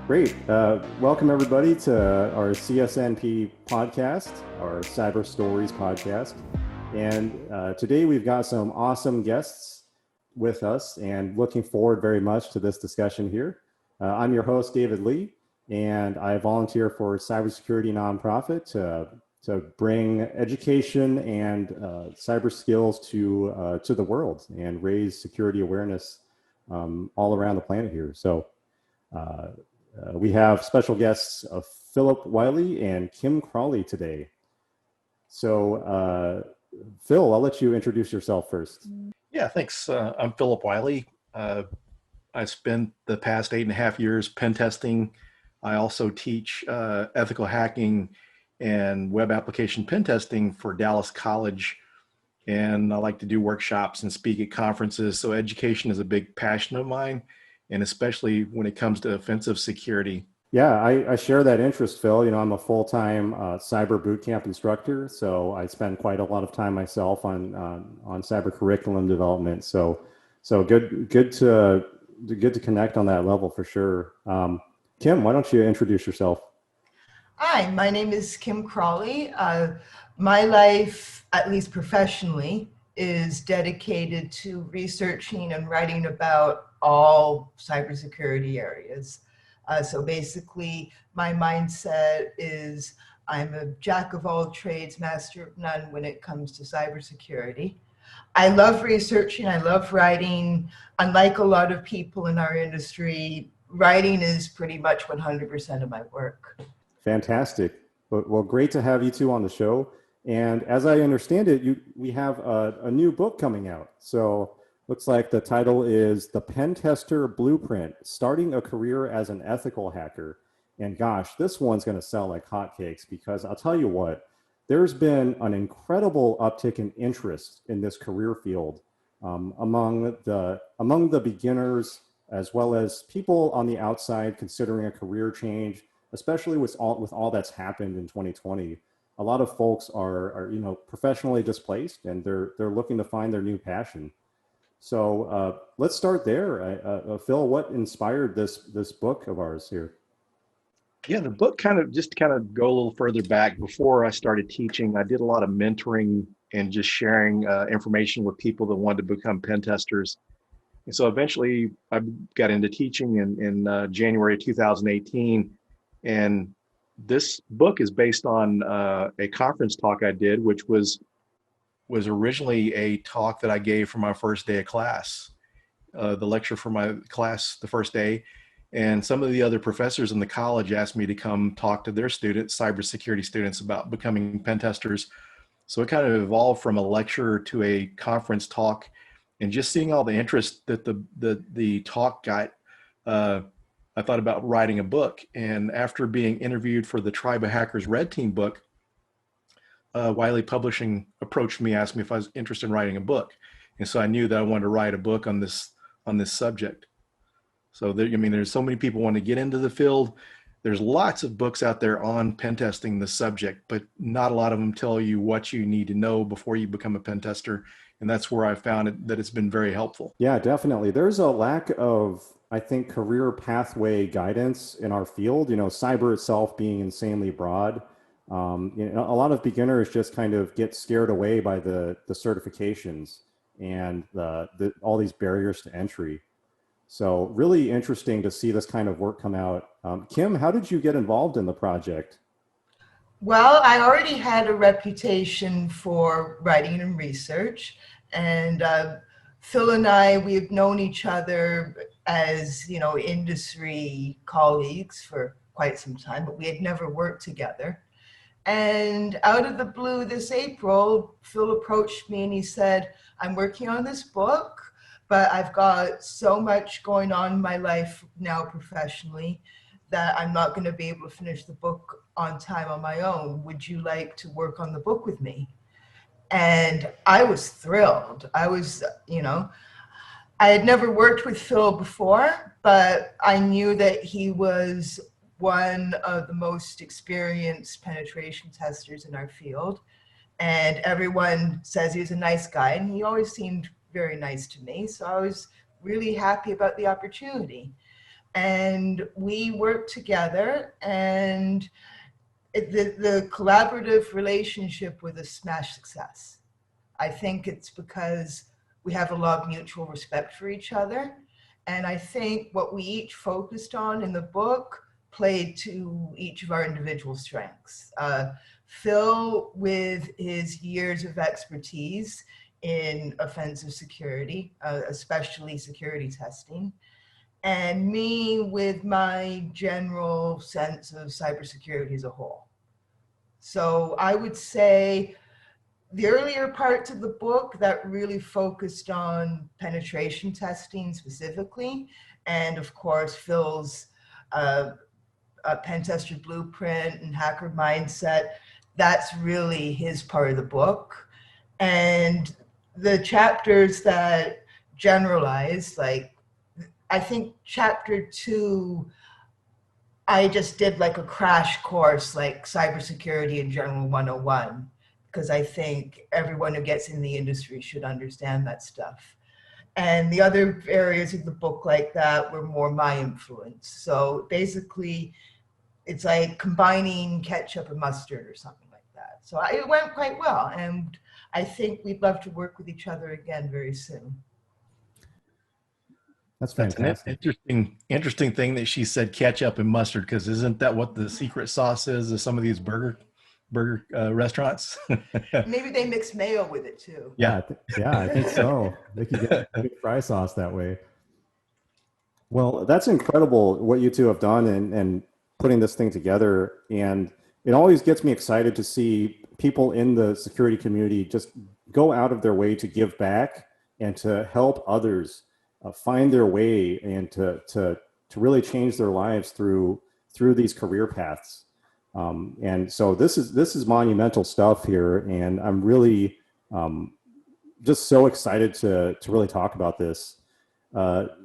Great. Welcome, everybody, to our CSNP podcast, our Cyber Stories podcast. And today we've got some awesome guests with us and looking forward very much to this discussion here. I'm your host, David Lee, and I volunteer for a cybersecurity nonprofit to bring education and cyber skills to the world and raise security awareness all around the planet here. So we have special guests of Phillip Wylie and Kim Crawley today. So Phil, I'll let you introduce yourself first. Yeah, thanks. I'm Phillip Wylie. I spent the past 8.5 years pen testing. I also teach ethical hacking and web application pen testing for Dallas College. And I like to do workshops and speak at conferences. So education is a big passion of mine, and especially when it comes to offensive security. Yeah, I share that interest, Phil. You know, I'm a full-time cyber bootcamp instructor, so I spend quite a lot of time myself on cyber curriculum development. So good to connect on that level for sure. Kim, why don't you introduce yourself? Hi, my name is Kim Crawley. My life, at least professionally, is dedicated to researching and writing about all cybersecurity areas. So basically, my mindset is I'm a jack of all trades, master of none when it comes to cybersecurity. I love researching, I love writing. Unlike a lot of people in our industry, writing is pretty much 100% of my work. Fantastic. Well, great to have you two on the show. And as I understand it, we have a new book coming out. So looks like the title is The Pentester Blueprint, Starting a Career as an Ethical Hacker. And gosh, this one's going to sell like hotcakes because I'll tell you what, there's been an incredible uptick in interest in this career field among the beginners, as well as people on the outside considering a career change, especially with all that's happened in 2020. A lot of folks are professionally displaced, and they're looking to find their new passion. So let's start there. Phil, what inspired this book of ours here? Yeah, the book kind of go a little further back. Before I started teaching, I did a lot of mentoring and just sharing information with people that wanted to become pen testers. And so eventually I got into teaching in January 2018. And this book is based on a conference talk I did, which was originally a talk that I gave for my first day of class, the lecture for my class the first day. And some of the other professors in the college asked me to come talk to their students, cybersecurity students, about becoming pen testers. So it kind of evolved from a lecture to a conference talk, and just seeing all the interest that the talk got, I thought about writing a book. And after being interviewed for the Tribe of Hackers Red Team book, Wylie Publishing approached me, asked me if I was interested in writing a book. And so I knew that I wanted to write a book on this subject. So there's so many people want to get into the field. There's lots of books out there on pen testing the subject, but not a lot of them tell you what you need to know before you become a pen tester. And that's where I found that it's been very helpful. Yeah, definitely. There's a lack of, I think, career pathway guidance in our field. You know, cyber itself being insanely broad. A lot of beginners just kind of get scared away by the certifications and all these barriers to entry. So really interesting to see this kind of work come out. Kim, how did you get involved in the project? Well, I already had a reputation for writing and research, and Phil and I, we've known each other as, industry colleagues for quite some time, but we had never worked together. And out of the blue this April, Phil approached me and he said, I'm working on this book, but I've got so much going on in my life now professionally that I'm not going to be able to finish the book on time on my own. Would you like to work on the book with me? And I was thrilled. I had never worked with Phil before, but I knew that he was one of the most experienced penetration testers in our field. And everyone says he's a nice guy, and he always seemed very nice to me. So I was really happy about the opportunity. and we work together, and the collaborative relationship was a smash success. I think it's because we have a lot of mutual respect for each other. And I think what we each focused on in the book played to each of our individual strengths. Phil, with his years of expertise in offensive security, especially security testing, and me with my general sense of cybersecurity as a whole. So I would say the earlier parts of the book that really focused on penetration testing specifically, and of course Phil's Pentester Blueprint and Hacker Mindset, that's really his part of the book. And the chapters that generalize, like I think chapter 2, I just did like a crash course, like cybersecurity in general 101, because I think everyone who gets in the industry should understand that stuff. And the other areas of the book like that were more my influence. So basically, it's like combining ketchup and mustard or something like that. So it went quite well. And I think we'd love to work with each other again very soon. That's fantastic. That's an interesting thing that she said ketchup and mustard, because isn't that what the secret sauce is of some of these burger restaurants? Maybe they mix mayo with it too. Yeah, I think so. They can get good fry sauce that way. Well, that's incredible what you two have done and putting this thing together. And it always gets me excited to see people in the security community just go out of their way to give back and to help others find their way and to really change their lives through these career paths. And so this is monumental stuff here, and I'm really just so excited to really talk about this.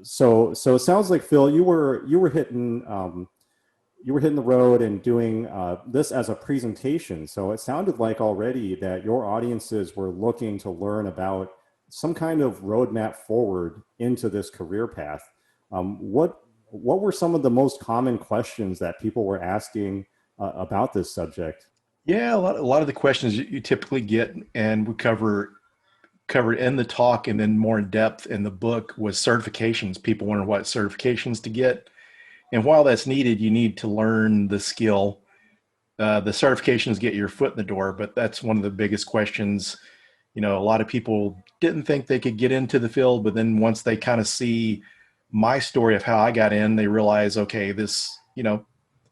So it sounds like, Phil, you were hitting the road and doing this as a presentation. So it sounded like already that your audiences were looking to learn about some kind of roadmap forward into this career path. What were some of the most common questions that people were asking about this subject? Yeah, a lot of the questions you typically get, and we covered in the talk and then more in depth in the book, was certifications. People wonder what certifications to get. And while that's needed, you need to learn the skill. The certifications get your foot in the door, but that's one of the biggest questions. You know, a lot of people didn't think they could get into the field, but then once they kind of see my story of how I got in, they realize, okay, this,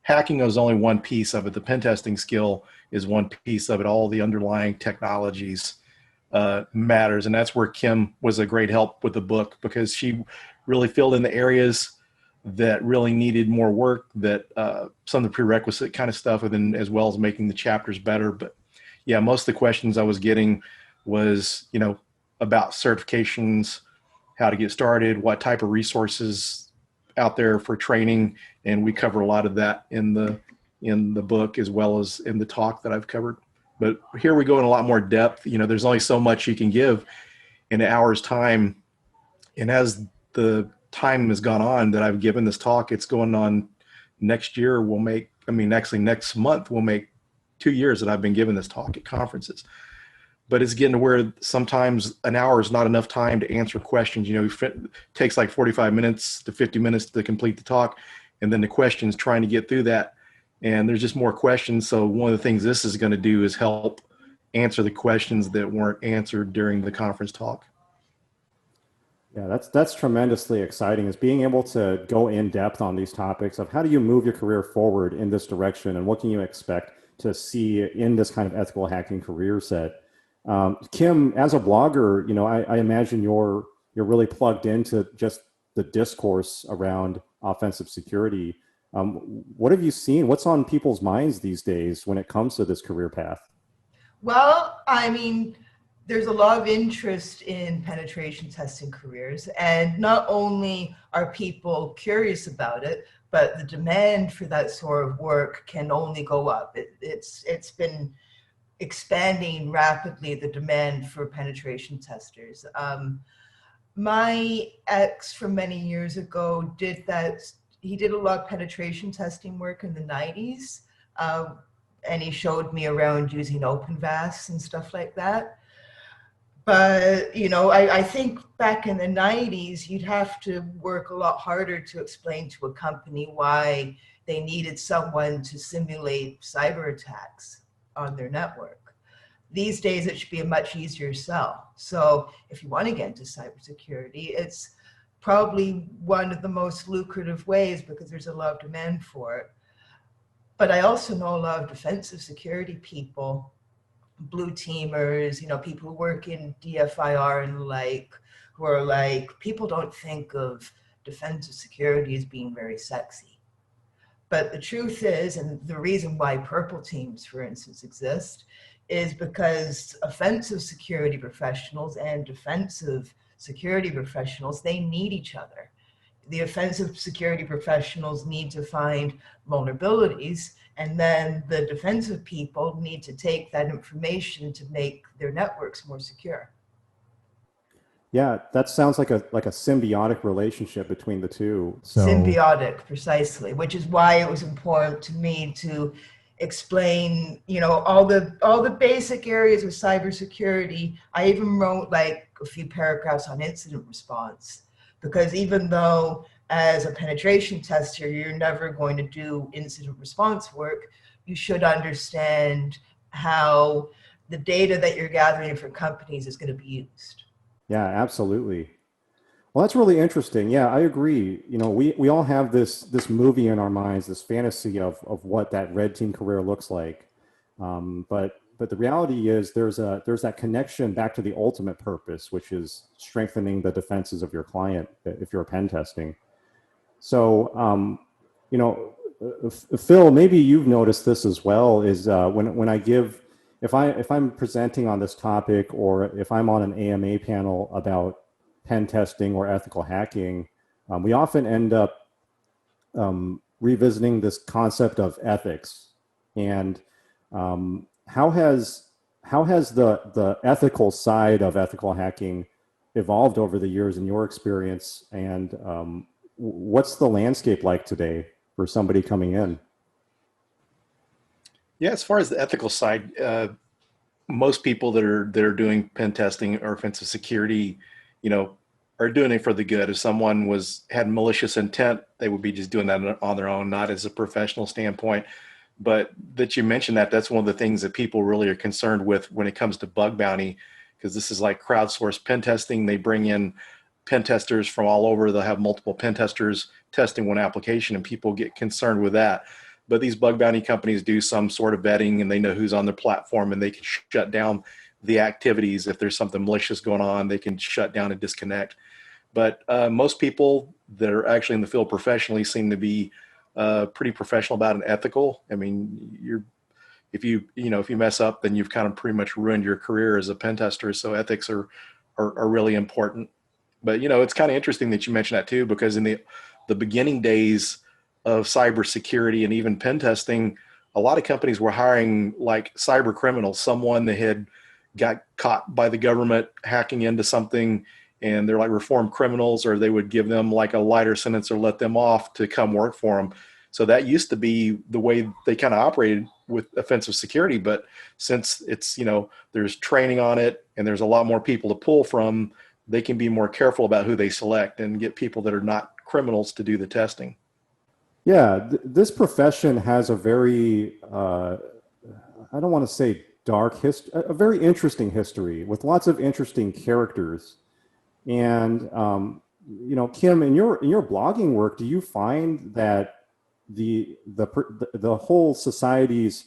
hacking is only one piece of it. The pen testing skill is one piece of it. All the underlying technologies matters. And that's where Kim was a great help with the book, because she really filled in the areas that really needed more work, that some of the prerequisite kind of stuff, and then as well as making the chapters better. But yeah, most of the questions I was getting was, about certifications, how to get started, what type of resources out there for training. And we cover a lot of that in the book, as well as in the talk that I've covered. But here we go in a lot more depth. There's only so much you can give in an hour's time. And as the time has gone on that I've given this talk, it's going on next year. Next month, we'll make 2 years that I've been giving this talk at conferences. But it's getting to where sometimes an hour is not enough time to answer questions. It takes like 45 minutes to 50 minutes to complete the talk. And then the questions, trying to get through that. And there's just more questions. So one of the things this is going to do is help answer the questions that weren't answered during the conference talk. Yeah, that's tremendously exciting, is being able to go in depth on these topics of how do you move your career forward in this direction, and what can you expect to see in this kind of ethical hacking career set. Kim, as a blogger, I imagine you're really plugged into just the discourse around offensive security. What have you seen? What's on people's minds these days when it comes to this career path? Well, there's a lot of interest in penetration testing careers, and not only are people curious about it, but the demand for that sort of work can only go up. It's been expanding rapidly, the demand for penetration testers. My ex from many years ago did that. he did a lot of penetration testing work in the 90s. And he showed me around using OpenVAS and stuff like that. But, you know, I think back in the 90s, you'd have to work a lot harder to explain to a company why they needed someone to simulate cyber attacks on their network. These days, it should be a much easier sell. So if you want to get into cybersecurity, it's probably one of the most lucrative ways because there's a lot of demand for it. But I also know a lot of defensive security people, blue teamers, you know, people who work in DFIR and like, who are like, people don't think of defensive security as being very sexy. But the truth is, and the reason why purple teams, for instance, exist, is because offensive security professionals and defensive security professionals, they need each other. The offensive security professionals need to find vulnerabilities, and then the defensive people need to take that information to make their networks more secure. Yeah, that sounds like a symbiotic relationship between the two. So Symbiotic, precisely, which is why it was important to me to explain, you know, all the basic areas of cybersecurity. I even wrote like a few paragraphs on incident response, because even though as a penetration tester, you're never going to do incident response work, you should understand how the data that you're gathering for companies is going to be used. yeah, absolutely. Well, that's really interesting. Yeah, I agree. You know, we all have this movie in our minds, this fantasy of what that red team career looks like. But the reality is there's that connection back to the ultimate purpose, which is strengthening the defenses of your client if you're pen testing. So, you know, Phil, maybe you've noticed this as well, is when I give, if I'm presenting on this topic, or if I'm on an AMA panel about pen testing or ethical hacking, we often end up revisiting this concept of ethics. And how has the ethical side of ethical hacking evolved over the years in your experience? And what's the landscape like today for somebody coming in? Yeah, as far as the ethical side, most people that are doing pen testing or offensive security, you know, are doing it for the good. If someone had malicious intent, they would be just doing that on their own, not as a professional standpoint. But that you mentioned that's one of the things that people really are concerned with when it comes to bug bounty, because this is like crowdsourced pen testing. They bring in pen testers from all over. They'll have multiple pen testers testing one application, and people get concerned with that. But these bug bounty companies do some sort of vetting, and they know who's on their platform, and they can shut down the activities. If there's something malicious going on, they can shut down and disconnect. But most people that are actually in the field professionally seem to be pretty professional about it and ethical. I mean, if you mess up, then you've kind of pretty much ruined your career as a pen tester. So ethics are really important. But, you know, it's kind of interesting that you mentioned that too, because in the beginning days of cybersecurity and even pen testing, a lot of companies were hiring like cyber criminals, someone that had got caught by the government hacking into something, and they're like reformed criminals, or they would give them like a lighter sentence or let them off to come work for them. So that used to be the way they kind of operated with offensive security. But since it's, you know, there's training on it and there's a lot more people to pull from, they can be more careful about who they select and get people that are not criminals to do the testing. Yeah, this profession has a very, I don't want to say dark history, a very interesting history with lots of interesting characters. And, you know, Kim, in your blogging work, do you find that the whole society's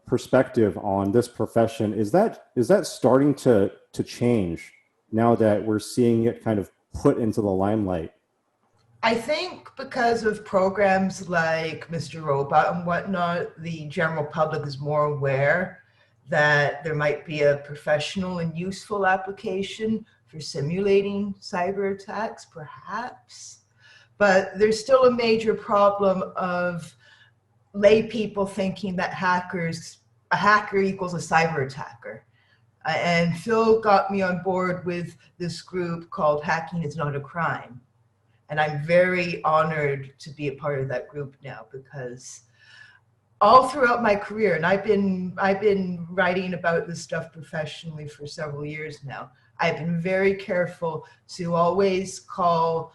perspective on this profession, is that starting to change now that we're seeing it kind of put into the limelight? I think because of programs like Mr. Robot and whatnot, the general public is more aware that there might be a professional and useful application for simulating cyber attacks, perhaps. But there's still a major problem of lay people thinking that a hacker equals a cyber attacker. And Phil got me on board with this group called Hacking is Not a Crime. And I'm very honored to be a part of that group now, because all throughout my career, and I've been writing about this stuff professionally for several years now, I've been very careful to always call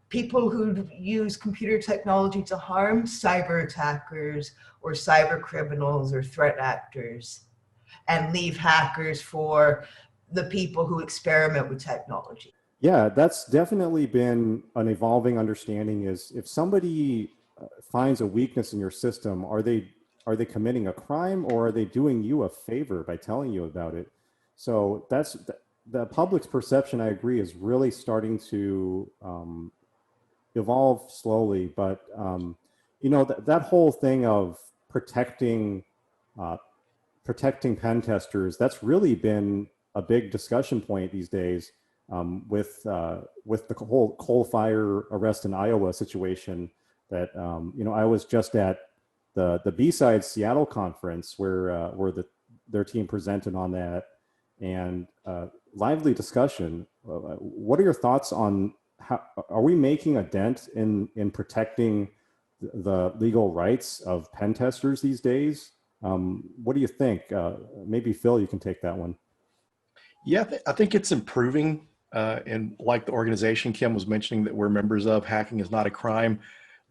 people who use computer technology to harm cyber attackers or cyber criminals or threat actors, and leave hackers for the people who experiment with technology. Yeah, that's definitely been an evolving understanding. Is if somebody finds a weakness in your system, are they committing a crime, or are they doing you a favor by telling you about it? So that's the public's perception, I agree, is really starting to evolve slowly. But you know, that whole thing of protecting pen testers, that's really been a big discussion point these days, with the whole coal fire arrest in Iowa situation. That you know, I was just at the B-Side Seattle conference where their team presented on that, and lively discussion. What are your thoughts on how are we making a dent in protecting the legal rights of pen testers these days? What do you think? Maybe Phil, you can take that one. Yeah, I think it's improving. And like the organization Kim was mentioning that we're members of, Hacking is Not a Crime,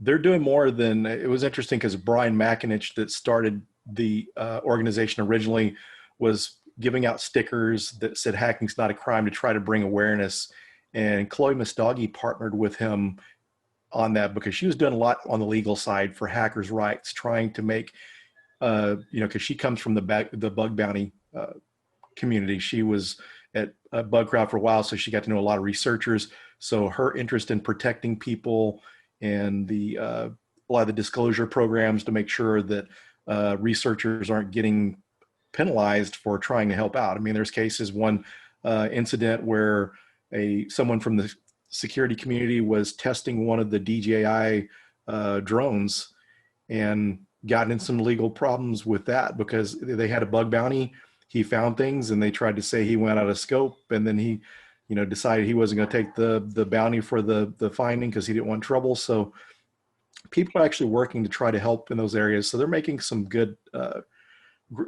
they're doing more than, it was interesting because Brian McInich that started the organization originally was giving out stickers that said hacking's not a crime to try to bring awareness. And Chloe Mustagi partnered with him on that because she was doing a lot on the legal side for hackers' rights, trying to make, you know, because she comes from the bug bounty community. She was at Bugcrowd for a while, so she got to know a lot of researchers. So her interest in protecting people and a lot of the disclosure programs to make sure that researchers aren't getting penalized for trying to help out. I mean, there's cases, one incident where someone from the security community was testing one of the DJI drones and got in some legal problems with that because they had a bug bounty. He found things and they tried to say he went out of scope, and then he, you know, decided he wasn't going to take the bounty for the finding because he didn't want trouble. So people are actually working to try to help in those areas. So they're making some good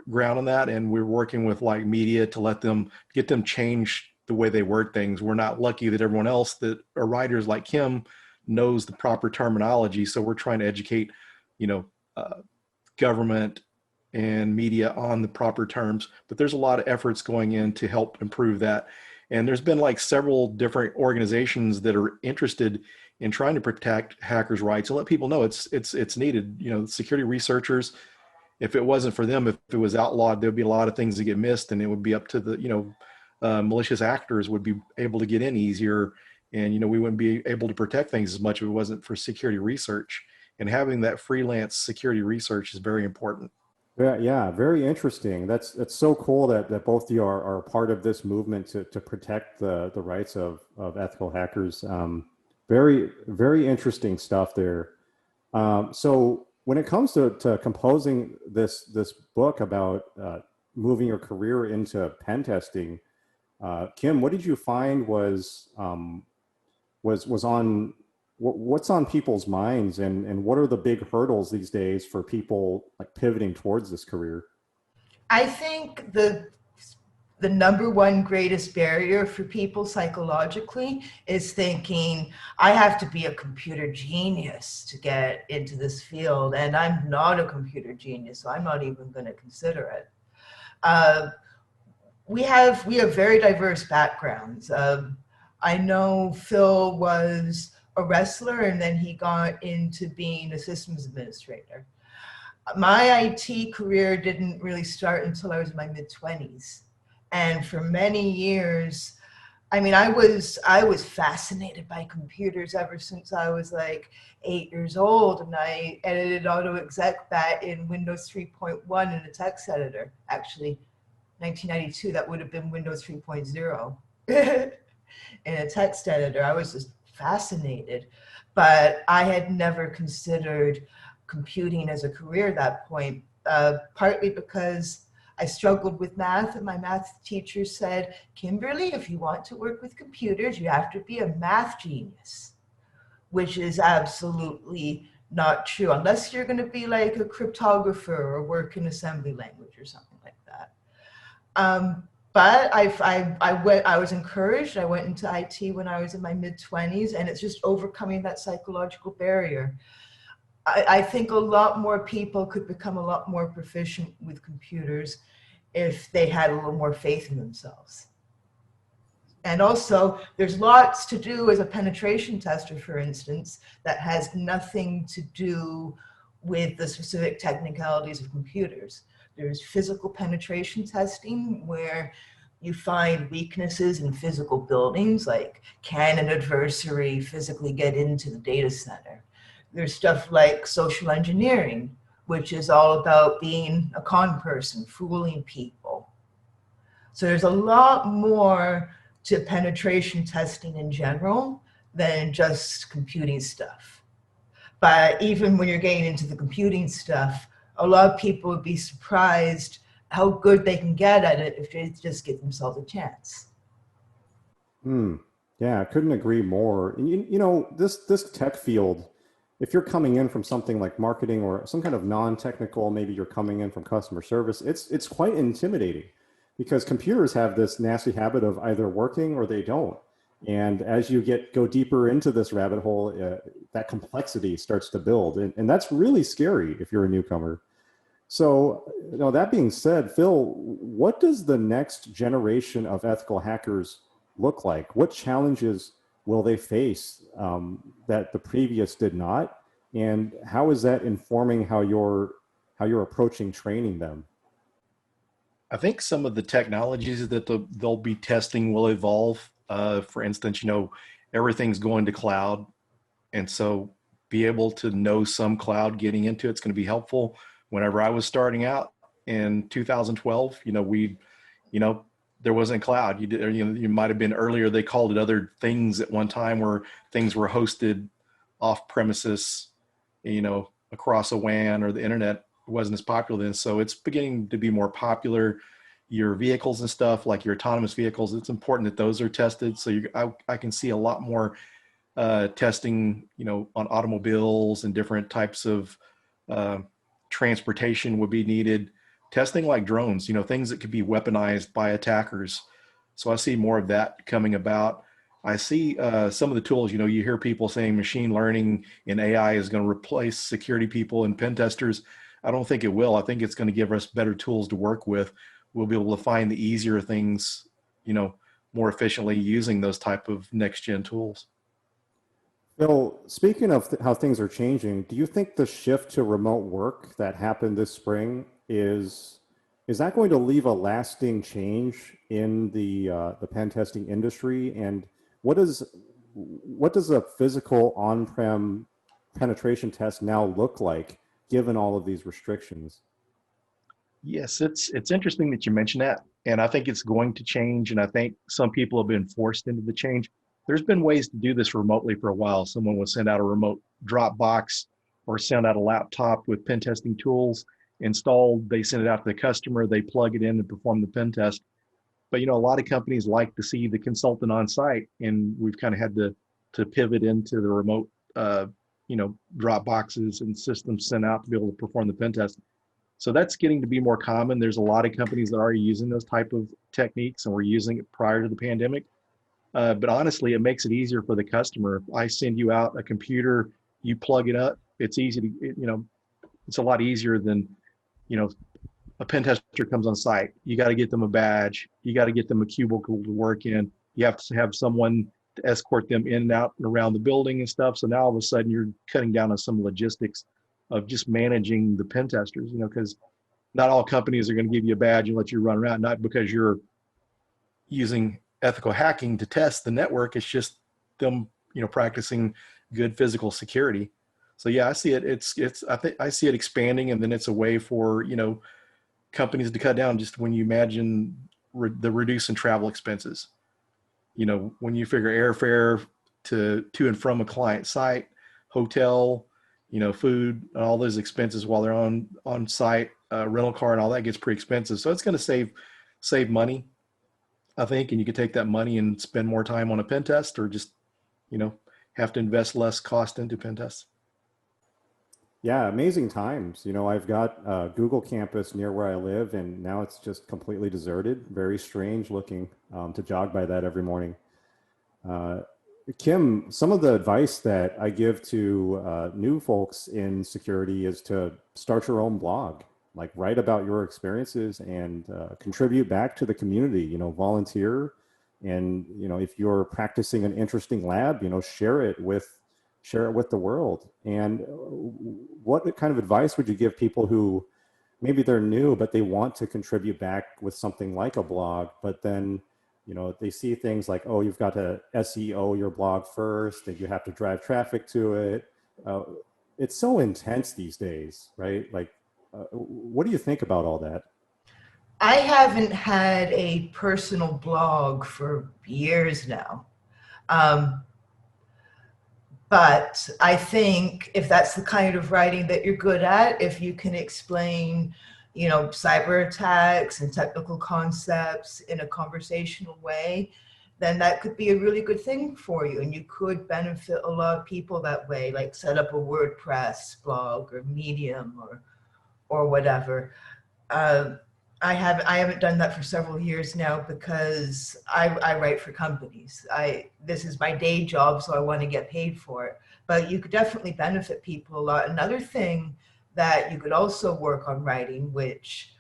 ground on that, and we're working with like media to get them change the way they word things. We're not lucky that everyone else that are writers like him knows the proper terminology. So we're trying to educate, you know, government and media on the proper terms, but there's a lot of efforts going in to help improve that. And there's been like several different organizations that are interested in trying to protect hackers' rights and let people know it's needed. You know, security researchers, if it wasn't for them, if it was outlawed, there'd be a lot of things that get missed, and it would be up to the, you know, malicious actors would be able to get in easier. And, you know, we wouldn't be able to protect things as much if it wasn't for security research. And having that freelance security research is very important. Yeah, very interesting. That's so cool that both of you are part of this movement to protect the rights of ethical hackers. Very, very interesting stuff there. So when it comes to composing this book about moving your career into pen testing, Kim, what did you find was on what's on people's minds, and what are the big hurdles these days for people like pivoting towards this career? I think the number one greatest barrier for people psychologically is thinking, I have to be a computer genius to get into this field, and I'm not a computer genius, so I'm not even going to consider it. We have very diverse backgrounds. I know Phil was a wrestler, and then he got into being a systems administrator. My IT career didn't really start until I was in my mid-20s. And for many years, I mean, I was fascinated by computers ever since I was like 8 years old, and I edited AutoExec in Windows 3.1 in a text editor. Actually, 1992, that would have been Windows 3.0 in a text editor. I was just fascinated, but I had never considered computing as a career at that point, partly because I struggled with math, and my math teacher said, Kimberly, if you want to work with computers, you have to be a math genius. which is absolutely not true, unless you're going to be like a cryptographer or work in assembly language or something like that. But I was encouraged. I went into IT when I was in my mid-20s, and it's just overcoming that psychological barrier. I think a lot more people could become a lot more proficient with computers if they had a little more faith in themselves. And also, there's lots to do as a penetration tester, for instance, that has nothing to do with the specific technicalities of computers. There's physical penetration testing, where you find weaknesses in physical buildings, like can an adversary physically get into the data center? There's stuff like social engineering, which is all about being a con person, fooling people. So there's a lot more to penetration testing in general than just computing stuff. But even when you're getting into the computing stuff, a lot of people would be surprised how good they can get at it if they just give themselves a chance. Yeah, I couldn't agree more. And you know, this tech field, if you're coming in from something like marketing or some kind of non-technical, maybe you're coming in from customer service, it's quite intimidating, because computers have this nasty habit of either working or they don't. And as you go deeper into this rabbit hole, that complexity starts to build. And that's really scary if you're a newcomer. So, you know, that being said, Phil, what does the next generation of ethical hackers look like? What challenges will they face that the previous did not? And how is that informing how you're approaching training them? I think some of the technologies that they'll be testing will evolve. For instance, you know, everything's going to cloud. And so be able to know some cloud getting into it's going to be helpful. Whenever I was starting out in 2012, you know, there wasn't cloud. You might have been earlier. They called it other things at one time, where things were hosted off premises, you know, across a WAN, or the internet wasn't as popular then. So it's beginning to be more popular. Your vehicles and stuff, like your autonomous vehicles, it's important that those are tested. So I can see a lot more testing, you know, on automobiles and different types of transportation would be needed. Testing like drones, you know, things that could be weaponized by attackers. So I see more of that coming about. I see some of the tools, you know, you hear people saying machine learning and AI is going to replace security people and pen testers. I don't think it will. I think it's going to give us better tools to work with. We'll be able to find the easier things, you know, more efficiently using those type of next gen tools. Phil, speaking of how things are changing, do you think the shift to remote work that happened this spring is that going to leave a lasting change in the pen testing industry? And what does a physical on-prem penetration test now look like, given all of these restrictions? Yes, it's interesting that you mentioned that. And I think it's going to change. And I think some people have been forced into the change. There's been ways to do this remotely for a while. Someone would send out a remote Dropbox or send out a laptop with pen testing tools installed. They send it out to the customer. They plug it in and perform the pen test. But, you know, a lot of companies like to see the consultant on site. And we've kind of had to pivot into the remote, you know, Dropboxes and systems sent out to be able to perform the pen test. So that's getting to be more common. There's a lot of companies that are using those type of techniques, and were using it prior to the pandemic. But honestly, it makes it easier for the customer. If I send you out a computer, you plug it up, it's easy to, you know, it's a lot easier than, you know, a pen tester comes on site. You got to get them a badge. You got to get them a cubicle to work in. You have to have someone to escort them in and out and around the building and stuff. So now all of a sudden you're cutting down on some logistics of just managing the pen testers, you know, because not all companies are going to give you a badge and let you run around, not because you're using ethical hacking to test the network. It's just them, you know, practicing good physical security. So yeah, I see it. I think I see it expanding, and then it's a way for, you know, companies to cut down. Just when you imagine the reduce in travel expenses, you know, when you figure airfare to and from a client site, hotel, you know, food, all those expenses while they're on site, rental car and all that gets pretty expensive. So it's going to save money, I think, and you could take that money and spend more time on a pen test, or just, you know, have to invest less cost into pen tests. Yeah, amazing times. You know, I've got Google campus near where I live, and now it's just completely deserted. Very strange looking to jog by that every morning. Kim, some of the advice that I give to new folks in security is to start your own blog, like write about your experiences and contribute back to the community, you know, volunteer. And, you know, if you're practicing an interesting lab, you know, share it with the world. And what kind of advice would you give people who maybe they're new, but they want to contribute back with something like a blog, but then, you know, they see things like, oh, you've got to SEO your blog first, and you have to drive traffic to it. It's so intense these days, right? Like, what do you think about all that? I haven't had a personal blog for years now. But I think if that's the kind of writing that you're good at, if you can explain, you know, cyber attacks and technical concepts in a conversational way, then that could be a really good thing for you. And you could benefit a lot of people that way, like set up a WordPress blog or Medium or whatever. I haven't done that for several years now because I write for companies. This is my day job, so I want to get paid for it. But you could definitely benefit people a lot. Another thing that you could also work on writing, which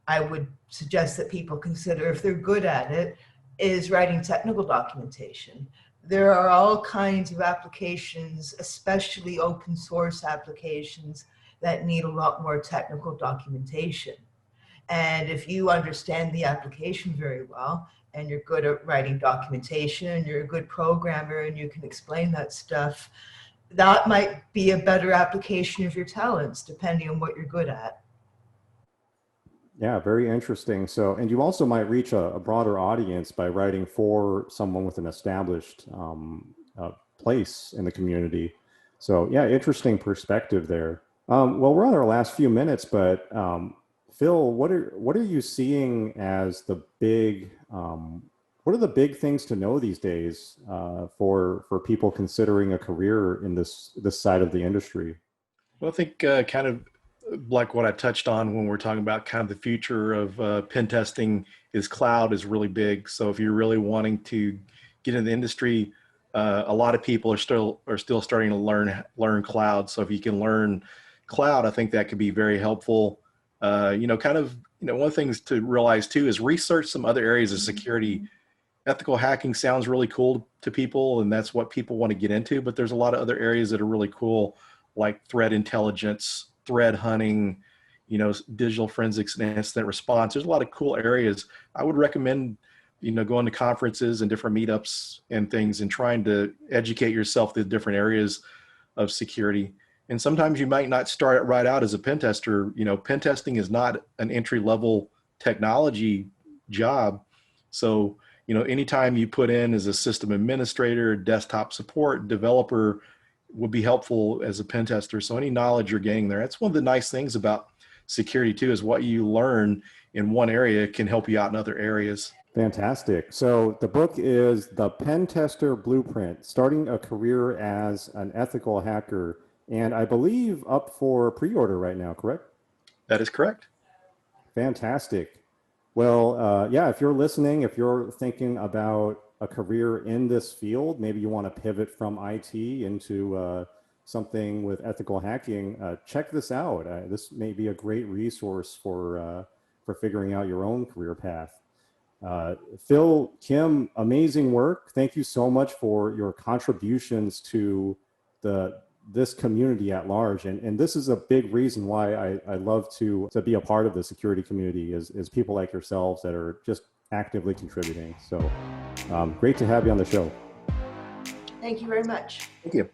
I would suggest that people consider if they're good at it, is writing technical documentation. There are all kinds of applications, especially open source applications, that need a lot more technical documentation. And if you understand the application very well, and you're good at writing documentation, and you're a good programmer, and you can explain that stuff, that might be a better application of your talents, depending on what you're good at. Yeah, very interesting. So, and you also might reach a broader audience by writing for someone with an established place in the community. So yeah, interesting perspective there. Well, we're on our last few minutes, but Phil, what are you seeing as the big what are the big things to know these days for people considering a career in this side of the industry? Well, I think kind of like what I touched on when we're talking about kind of the future of pen testing is cloud is really big. So if you're really wanting to get in the industry, a lot of people are still starting to learn cloud. So if you can learn cloud, I think that could be very helpful. You know, kind of, you know, one of the things to realize too is research some other areas of security. Ethical hacking sounds really cool to people, and that's what people want to get into, but there's a lot of other areas that are really cool, like threat intelligence, threat hunting, you know, digital forensics and incident response. There's a lot of cool areas. I would recommend, you know, going to conferences and different meetups and things and trying to educate yourself in different areas of security. And sometimes you might not start right out as a pen tester. You know, pen testing is not an entry-level technology job. So, you know, anytime you put in as a system administrator, desktop support, developer would be helpful as a pen tester. So any knowledge you're gaining there, that's one of the nice things about security too, is what you learn in one area can help you out in other areas. Fantastic. So the book is The Pentester Blueprint, Starting a Career as an Ethical Hacker. And I believe up for pre-order right now, correct? That is correct. Fantastic. Well, yeah, if you're listening, if you're thinking about a career in this field, maybe you want to pivot from IT into something with ethical hacking, check this out. This may be a great resource for figuring out your own career path. Phil, Kim, amazing work. Thank you so much for your contributions to this community at large. And this is a big reason why I love to be a part of the security community is people like yourselves that are just actively contributing. So great to have you on the show. Thank you very much. Thank you.